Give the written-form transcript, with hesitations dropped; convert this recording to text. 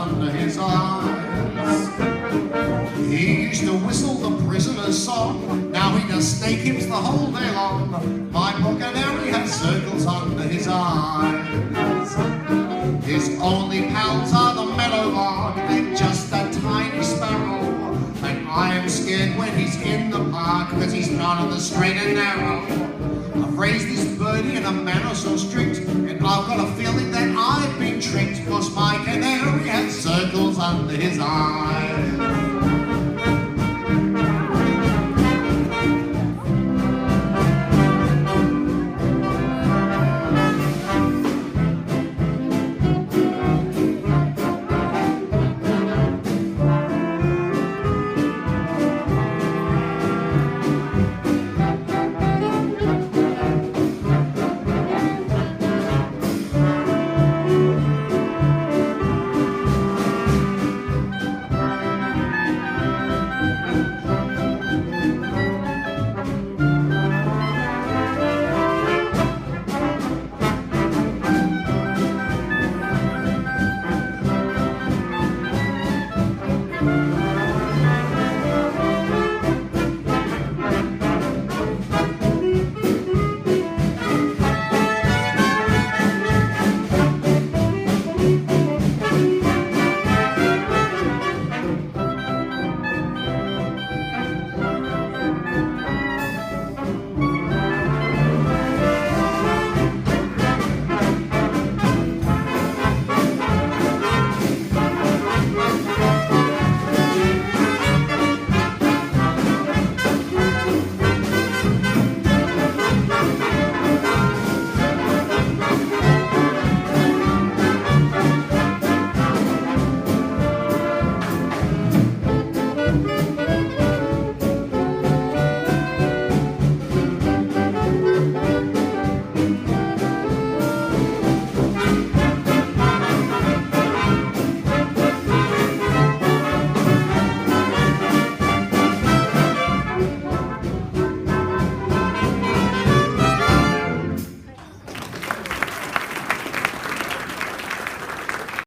under his eyes. He used to whistle the prisoner's song, now he does snake hips the whole day long. My poor canary has circles under his eyes. His only pals are the meadowlark and just a tiny sparrow. And I am scared when he's in the park, cause he's not on the straight and narrow. I've raised this birdie in a manner so strict, and I've got a feeling that I've been tricked, cause my canary has circles under his eyes.